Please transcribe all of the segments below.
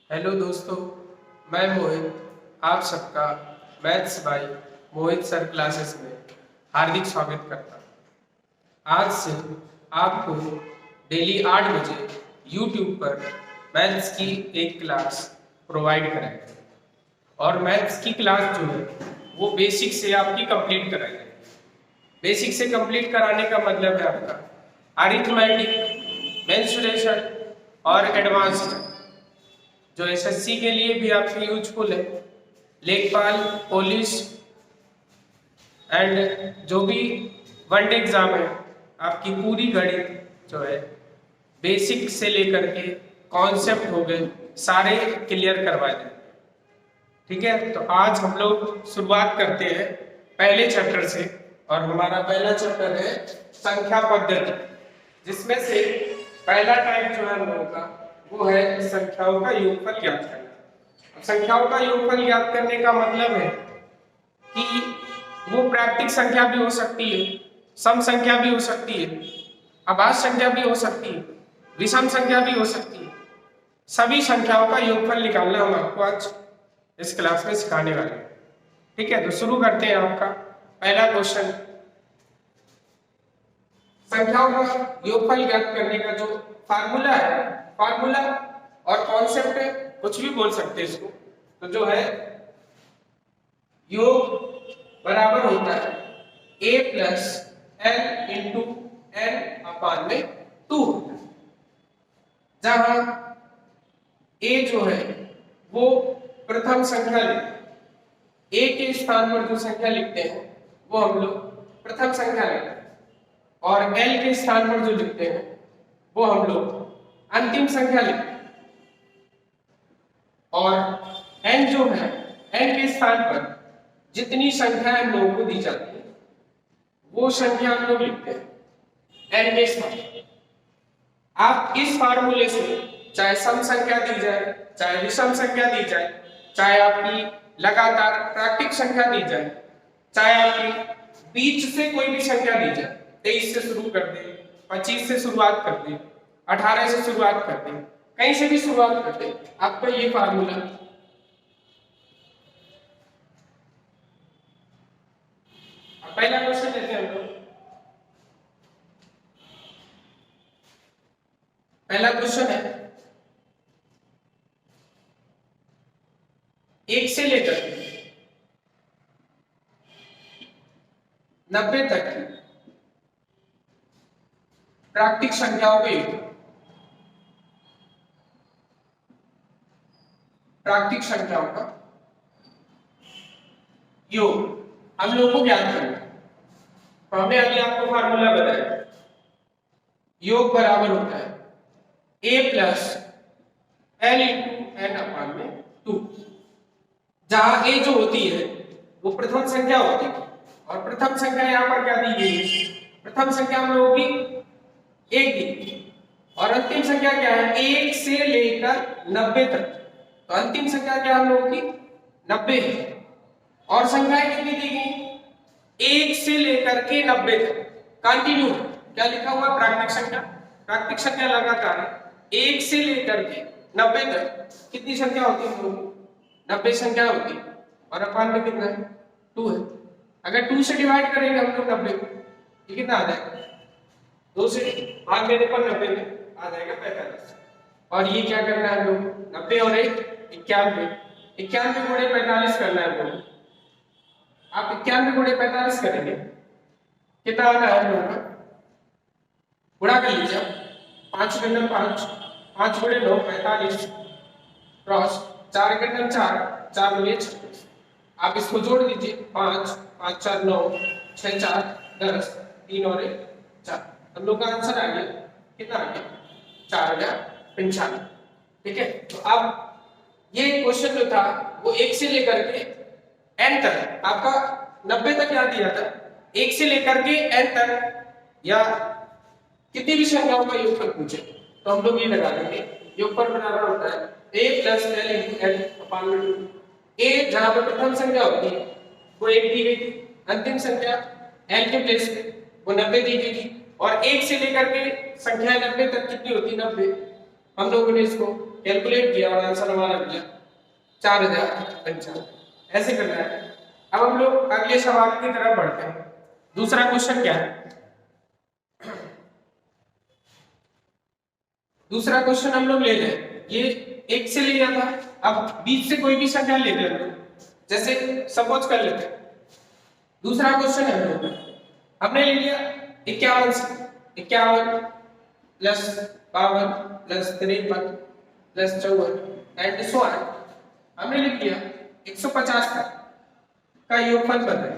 Hello दोस्तों, मैं मोहित आप सबका maths by Mohit sir classes में हार्दिक स्वागत करता हूँ। आज से आपको डेली 8 बजे यूट्यूब पर मैथ्स की एक क्लास प्रोवाइड कराएंगे और मैथ्स की क्लास जो है वो बेसिक से आपकी कंप्लीट कराएंगे। बेसिक से कंप्लीट कराने का मतलब है आपका अरिथमेटिक, मेंसुरेशन और एडवांस्ड जो एसएससी के लिए भी आपके यूजफुल है। लेखपाल, पुलिस एंड जो भी वनडे एग्जाम है आपकी पूरी गणित जो है बेसिक से लेकर के कॉन्सेप्ट हो गए सारे क्लियर करवाए जाएंगे। ठीक है, तो आज हम लोग शुरुआत करते हैं पहले चैप्टर से और हमारा पहला चैप्टर है संख्या पद्धति, जिसमें से पहला टाइप जो है हम लोगों का वो है संख्याओं का योगफल ज्ञात करना। संख्याओं का योगफल ज्ञात करने का मतलब है कि वो प्राकृतिक संख्या भी हो सकती है, सम संख्या भी हो सकती है, अभाज्य संख्या भी हो सकती है, विषम संख्या भी हो सकती है। सभी संख्याओं का योगफल निकालना हम आपको आज इस क्लास में सिखाने वाले हैं। ठीक है, तो शुरू करते हैं। आपका पहला क्वेश्चन, संख्याओं का योगफल ज्ञात करने का जो फार्मूला है, फार्मूला और कॉन्सेप्ट है, कुछ भी बोल सकते हैं इसको, तो जो है योग बराबर होता है a plus L into N upon में 2, जहां a जो है वो प्रथम संख्या लिखते हैं। a के स्थान पर जो संख्या लिखते हैं वो हम लोग प्रथम संख्या लिखते हैं और l के स्थान पर जो लिखते हैं वो हम लोग अंतिम संख्या लिखते हैं। और n जो है, n के स्थान पर जितनी संख्या हम लोगों को दी जाती है वो संख्या हम लोग लिखते हैं n के स्थान पर। आप इस फार्मूले से चाहे सम संख्या दी जाए, चाहे विषम संख्या दी जाए, चाहे आपकी लगातार प्राकृतिक संख्या दी जाए, चाहे आपकी बीच से कोई भी संख्या दी जाए, 23 से शुरू कर दे, 25 से शुरुआत कर दे, 18 से शुरुआत कर दे, कहीं से भी शुरुआत कर दे, आपका ये फार्मूला पहला क्वेश्चन लेते हैं हम लोग। पहला क्वेश्चन है 1 से लेकर 90 तक की प्राकृतिक संख्याओं का योग। प्राकृतिक संख्याओं का योग हम लोग को ज्ञात करना है। तो हमने अभी आपको फार्मूला बताया, योग बराबर होता है a plus L into N upon में 2, जहां a जो होती है वो प्रथम संख्या होती है और प्रथम संख्या यहां पर क्या दी गई है, प्रथम संख्या हम लोगों की 1 दी और अंतिम संख्या क्या है 1 से लेकर 90 तक। तो अंतिम संख्या क्या हम लोगों की 90 है और संख्याएं कितनी दी गई 1 से लेकर के 90 तक कंटिन्यू। क्या लिखा हुआ प्राकृतिक संख्या, प्राकृतिक संख्या लगातार है 1 से लेकर के 90 तक कितनी संख्या होती है हम लोगों की 90 संख्या होती है और अपान में कितना है 2 है। अगर 2 से डिवाइड करेंगे हम लोग 90 को, ये कितना आ जाएगा 2 से भाग देने पर 90 में आ जाएगा 45। और ये क्या करना है हम लोग 90 और 1 91, 91 गुणे 45 करना है हम लोग। आप 91 गुणे 45 करेंगे कितना आना है हम लोगों का, गुणा कर लीजिए आप, 5 गुणे 5, 5 गुणे 9 45 क्रॉस 4 गुणे 4, 4 गुणे 26। आप इसको जोड़ दीजिए 5 5 4 9 6 4 10 3 और 1 4। हम लोग का आंसर आ गया कितना आ गया 4095। ठीक है, तो अब ये क्वेश्चन जो था वो 1 से लेकर के n तक, आपका 90 तक क्या दिया था, 1 से लेकर के n तक या कितनी भी संख्याओं का योगफल पूछे तो हम लोग ये लगा देंगे। योगफल बराबर होता है a plus L into L upon में 2। a जहां पर प्रथम संख्या होती है वो 1 दी गई थी, अंतिम संख्या l के प्लेस पे वो 90 दी गई थी और 1 से लेकर के संख्या 90 तक कितनी होती 90, हम लोगों ने इसको कैलकुलेट किया और आंसर हमारा मिला 4095। ऐसे करना है। अब हम लोग अगले सवाल की तरफ बढ़ते हैं। दूसरा क्वेश्चन क्या है? दूसरा क्वेश्चन हम लोग ले लें, ये 1 से लिया था, अब 20 से कोई भी संख्या ले लें हम लोग, जैसे सपोज कर लेते हैं। दूसरा क्वेश्चन है हम लोग हमने ले लिया 51 से, 51 plus 52 plus 53 plus 54 and so on. हमने लिख लिया 150 तक का योगफल बताएं।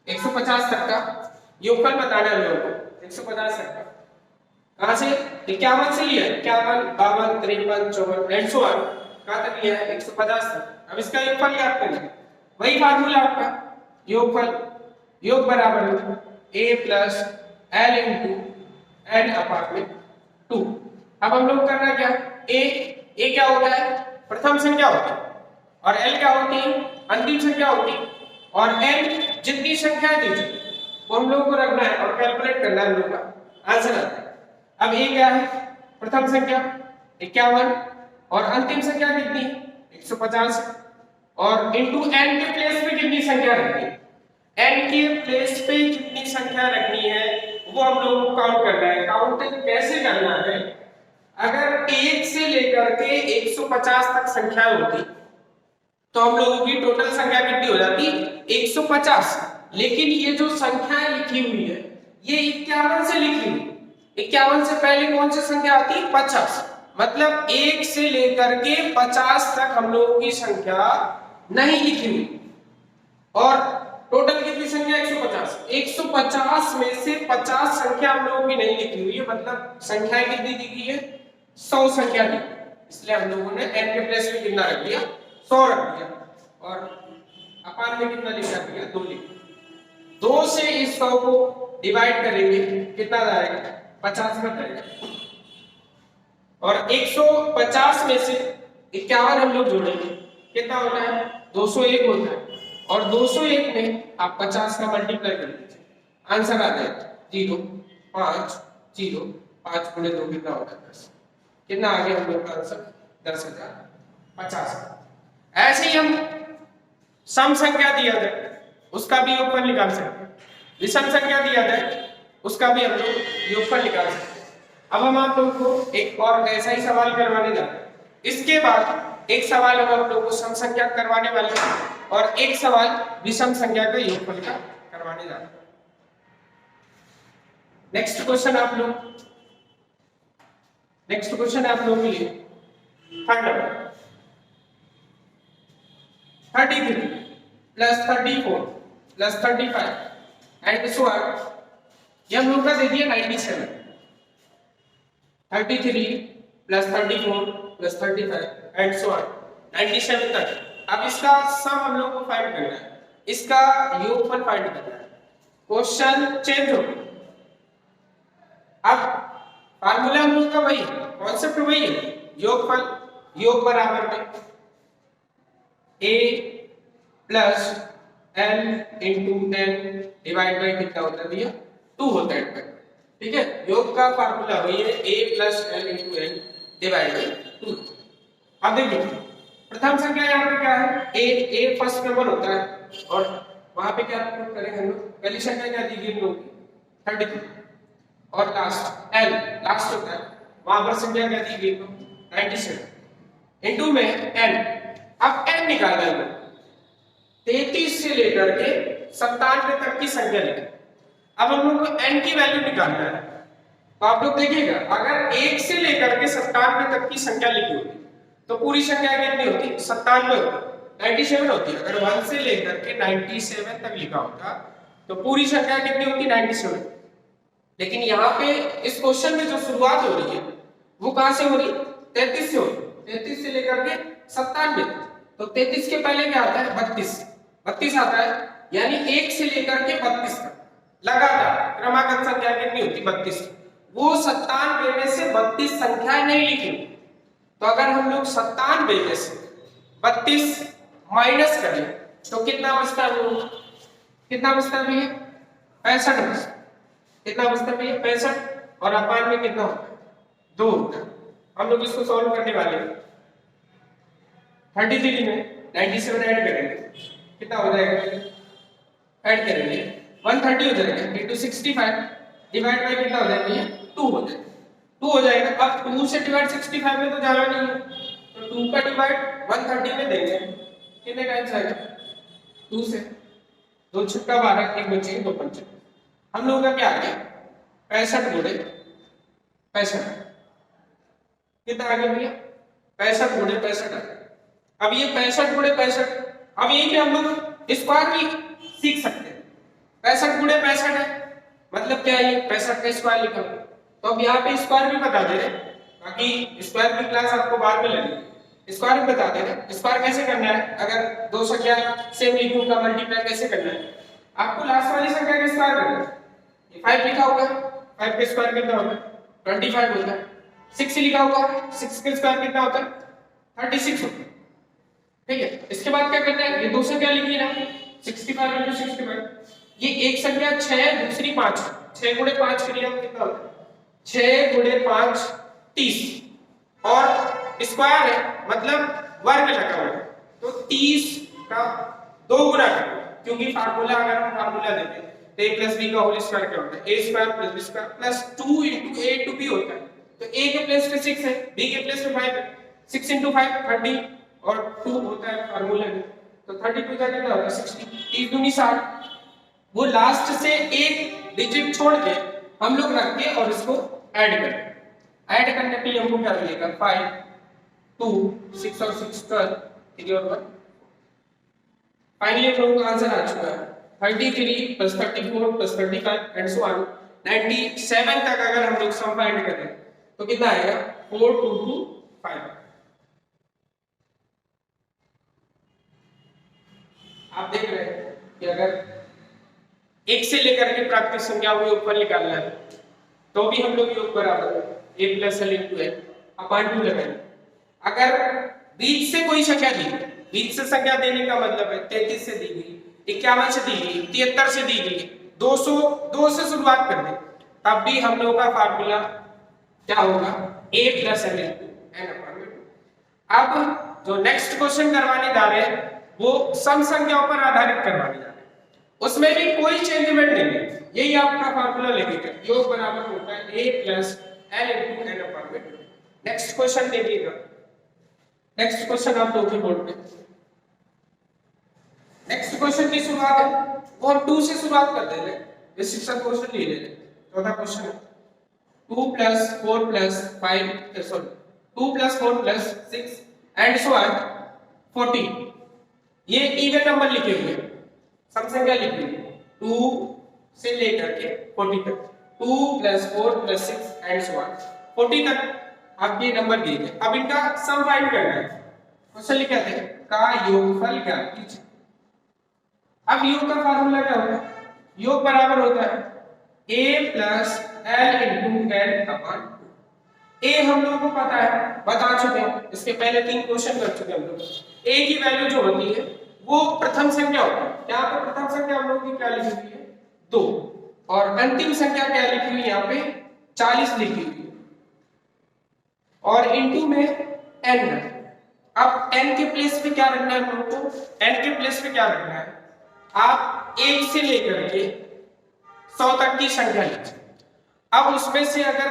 150 तक का योगफल बताना है हम लोगों को। 150 तक का कहां से? 51 से लिया, 51 52 53 54 एंड सो ऑन। कहां तक लिया है? 150 तक। अब इसका योगफल ज्ञात करना है, वही फार्मूला आपका, योगफल योग बराबर a plus l into n apart में 2। अब हम लोग करना क्या? a क्या होता है? प्रथम संख्या होती है, और l क्या होती है? अंतिम संख्या होती है, और n जितनी संख्या दी वो हम लोग को रखना है और कैलकुलेट करना है हम लोग का आंसर आता है। अब a क्या है? प्रथम संख्या 51 और अंतिम संख्या कितनी? 150, और इंटू n के प्लेस पे कितनी संख्या रखनी है? n के प्लेस पे कितनी संख्या रखनी है वो हम लोगों को काउंट करना है। काउंट कैसे करना है? अगर 1 से लेकर के 150 तक संख्या होती तो हम लोगों की टोटल संख्या कितनी हो जाती? 150। लेकिन ये जो संख्याएं लिखी हुई है ये 51 से लिखी हुई। 51 से पहले कौन सी संख्या आती? 50। मतलब 1 से लेकर के 50 तक हम लोगों की संख्या नहीं लिखी हुई, और टोटल कितनी संख्या? 150। 150 में से 50 संख्या हम लोगों की नहीं लिखी हुई है, मतलब संख्याएं कितनी दी गई है? 100 संख्या दी। इसलिए हम लोगों ने n के प्लेस में कितना रख दिया? 100 रख दिया, और अपान में कितना लिखा दिया? 2 लिख दिया। 2 से इस 100 को डिवाइड करेंगे, कितना आएगा? 50 में जाएगा, और 150 में से 51 हम लोग जोड़ेंगे, कितना होता है? 201 होता है, और 201 में आप 50 का मल्टीप्लाई कर लीजिए, आंसर आ जाएगा 0 5 0 5 गुणे 2 कितना होता है? 10। कितना आ गया हम लोग का आंसर? 10,050। ऐसे ही हम सम संख्या दिया जाए उसका भी योगफल निकाल सकते हैं, विषम संख्या दिया जाए उसका भी हम लोग योगफल निकाल सकते हैं। अब हम आप लोगों को एक और ऐसा ही सवाल करवाने जा रहे हैं। इसके बाद एक सवाल हम आप लोगों को सम संख्या करवाने वाले हैं, और एक सवाल विषम संख्या का योगफल का करवाने जा रहे हैं। नेक्स्ट क्वेश्चन आप लोगों के लिए third number 33 plus 34 plus 35 and so on. ये हम लोग का दे दिया 97। 33 plus 34 plus 35 and so on 97 तक। अब इसका सम हम लोग को फाइंड करना है, इसका योगफल फाइंड करना है। क्वेश्चन चेंज हो गया। अब फार्मूला हम लोग का वही, कॉन्सेप्ट वही है, योगफल योग बराबर में a plus n into n divide by कितना होता है भैया? 2 होता है। ठीक है, योग का फार्मूला वही है, a plus n into n divide by 2। अब देखिए प्रथम संख्या यहाँ पे क्या है? a फर्स्ट नंबर होता है, और वहां पे क्या करेंगे हम लोग? पहली संख्या क्या दी गई हम लोग? 33, और लास्ट l लास्ट होता है, वहां पर संख्या क्या दी गई? 97 इंटू में n। अब n निकालना है, 33 से लेकर के 97 तक की संख्या लिखें। अब हम लोग को n की वैल्यू निकालना है, तो आप लोग देखिएगा अगर 1 से लेकर के 97 तक की संख्या लिखी होती तो पूरी संख्या कितनी होती? 97 होती, 97 होती। अगर 1 से लेकर के 97 तक लिखा होता तो पूरी संख्या कितनी होती? 97। लेकिन यहाँ पे इस क्वेश्चन में जो शुरुआत हो रही है वो कहां से हो रही? 33 से हो रही। 33 से लेकर के 97, तो 33 के पहले क्या आता है? 32 आता है, यानी 1 से लेकर के 32 तक लगातार क्रमागत संख्या कितनी होती? 32। वो 97 में से 32 संख्याएं नहीं लिखी, तो अगर हम लोग 97 में से 32 माइनस करें तो कितना बचता है? कितना बचता है भैया? 65। कितना बचता है भैया? 65, और अपान में कितना होता है? 2 होता है। हम लोग इसको सॉल्व करने वाले हैं। 33 में 97 ऐड करेंगे, कितना हो जाएगा? ऐड करेंगे 130 हो जाएगा इंटू 65 डिवाइड बाय कितना हो जाएगा ये 2 हो जाएगा। 2 हो जाएगा। अब 2 से डिवाइड 65 में तो जाना नहीं है, तो 2 का डिवाइड 130 में देंगे, कितने टाइम्स आएगा? 2 से 2 छक्का 12, एक बचे 2 पंचे। हम लोगों का क्या आ गया? 65 गुणे 65, कितना आ गया भैया? 65 गुणे 65 आ गया। अब ये 65 गुणे 65, अब यही पे हम लोग स्क्वायर भी सीख सकते हैं। 65 गुणे 65 है, मतलब क्या है? ये 65 का स्क्वायर लिखा हुआ, तो अब यहाँ पे स्क्वायर भी बता दे रहे, बाकी स्क्वायर की क्लास आपको बाद में लगेगी। स्क्वायर भी बता दे रहे, स्क्वायर कैसे करना है, अगर दो संख्या सेम लिखूंगा मल्टीप्लाई कैसे करना है, आपको लास्ट वाली संख्या का स्क्वायर करना है। ये 5 लिखा हुआ है, 5 का स्क्वायर कितना होता है? 25 होता है। 6 लिखा हुआ है, 6 का स्क्वायर कितना होता है? 36 होता है। ठीक है, इसके बाद क्या करना है? ये दो संख्या लिखी ना, 65 into 65, ये एक संख्या 6 दूसरी 5, 6 गुणे 5 के लिए हम कितना होता है? 6 गुणे 5 30, और स्क्वायर है मतलब वर्ग लगा हुआ है, तो 30 का 2 गुना करें, क्योंकि फार्मूला अगर हम फार्मूला देते हैं तो a प्लस b का होल स्क्वायर क्या होता है? a square plus b square plus 2 into a to b होता है। तो a के प्लेस पे 6 है, b के प्लेस पे 5 है, 6 into 5 30 और 2 होता है फार्मूला में, तो 32 का कितना होता है? 60, 30 दूनी 60। वो लास्ट से एक डिजिट छोड़ के हम लोग रख के और इसको ऐड करें। ऐड करने पे हमको क्या मिलेगा? 5 2 6 और 6 12 3 और 1। फाइनली हम लोगों का आंसर आ चुका है 33 plus 34 plus 35 and so on 97 तक। अगर हम लोग सम फाइंड करें तो कितना आएगा? 4225। आप देख रहे हैं कि अगर एक से लेकर के प्राकृतिक संख्याओं के ऊपर निकालना है तो भी हम लोग योग बराबर a plus l into l अपान 2 लगाएंगे। अगर बीच से कोई संख्या दी, बीच से संख्या देने का मतलब है 33 से दी गई, 51 से दी गई, 73 से दी गई, 202 से शुरुआत कर दे, तब भी हम लोगों का फार्मूला क्या होगा? a plus l into n अपान 2। अब जो नेक्स्ट क्वेश्चन करवाने जा रहे हैं वो सम संख्याओं पर आधारित करवाने जा रहे हैं, उसमें भी कोई चेंजमेंट नहीं है, यही आपका फार्मूला लगेगा, योग बराबर होता है a plus l into n upon 2। Next question देखिएगा, नेक्स्ट क्वेश्चन आप लोगों के बोर्ड पे, नेक्स्ट क्वेश्चन की शुरुआत है वो हम 2 से शुरुआत कर दे रहे हैं, ये 6वां क्वेश्चन ले ले रहे हैं। चौथा क्वेश्चन है 2 plus 4 plus 5 sorry 2 plus 4 plus 6 and so on 40, ये इवन नंबर लिखे हुए हैं, सम संख्या लिखी हुई है 2 से लेकर के 40 तक, 2 plus 4 plus 6 and so on 40 तक आपके नंबर दिए गए। अब इनका सम फाइंड करना है। क्वेश्चन लिखा है का योगफल ज्ञात कीजिए। अब योग का फार्मूला क्या होता है? योग बराबर होता है a plus l into n upon 2। a हम लोगों को पता है, बता चुके हैं, इसके पहले 3 क्वेश्चन कर चुके हैं हम लोग। a की वैल्यू जो होती है वो प्रथम संख्या होती है। यहाँ पे प्रथम संख्या हम लोगों की क्या लिखी हुई है? 2, और अंतिम संख्या क्या लिखी हुई है? यहाँ पे 40 लिखी हुई है, और इंटू में n है। अब n के प्लेस पे क्या रखना है हम लोग को? n के प्लेस पे क्या रखना है? आप 1 से लेकर के 100 तक की संख्या लीजिए। अब उसमें से अगर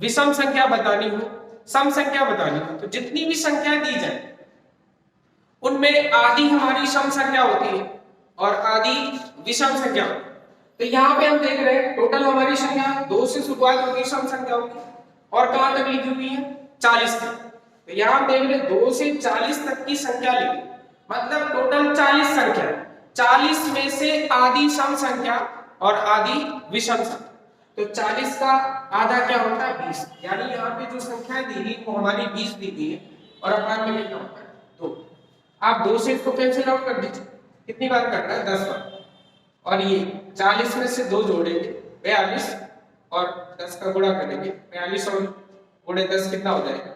विषम संख्या बतानी हो, सम संख्या बतानी हो, तो जितनी भी संख्या दी जाए उनमें आधी हमारी सम संख्या होती है और आधी विषम संख्या होती है। तो यहाँ पे हम देख रहे हैं टोटल हमारी संख्या 2 से शुरुआत होगी सम संख्या होगी, और कहां तक लिखी हुई है? 40 तक। तो यहाँ हम देख रहे हैं 2 से 40 तक की संख्या लिखी, मतलब टोटल 40 संख्या, 40 में से आधी सम संख्या और आधी विषम संख्या, तो 40 का आधा क्या होता है? 20। यानी यहाँ पे जो संख्या दी गई वो हमारी 20 दी गई है, और अपान में कितना होता है? 2। आप 2 से इसको कैंसिल आउट कर दीजिए, कितनी बार करना है? 10 बार। और ये 40 में से 2 जोड़ेंगे 42, और 10 का गुणा करेंगे 42 और गुणे 10 कितना हो जाएगा?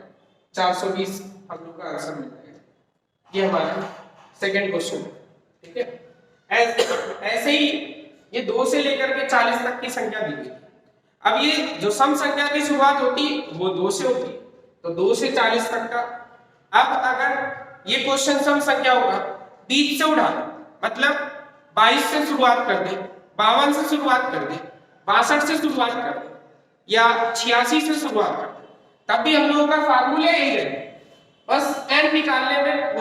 420 हम लोग का आंसर मिल जाएगा। ये हमारा सेकंड क्वेश्चन है, ठीक है। ऐसे ही ये 2 से लेकर के 40 तक की संख्या दी गई। अब ये जो सम संख्या की शुरुआत होती है वो 2 से होती है, तो 2 से 40 तक का। अब अगर ये क्वेश्चन सम संख्या होगा, बीच से उड़ा, मतलब 22 से शुरुआत कर दे, 52 से शुरुआत कर दे, 62 से शुरुआत कर दे, या 86 से शुरुआत कर दे, तब भी हम लोगों का फार्मूला यही है, बस n निकालने में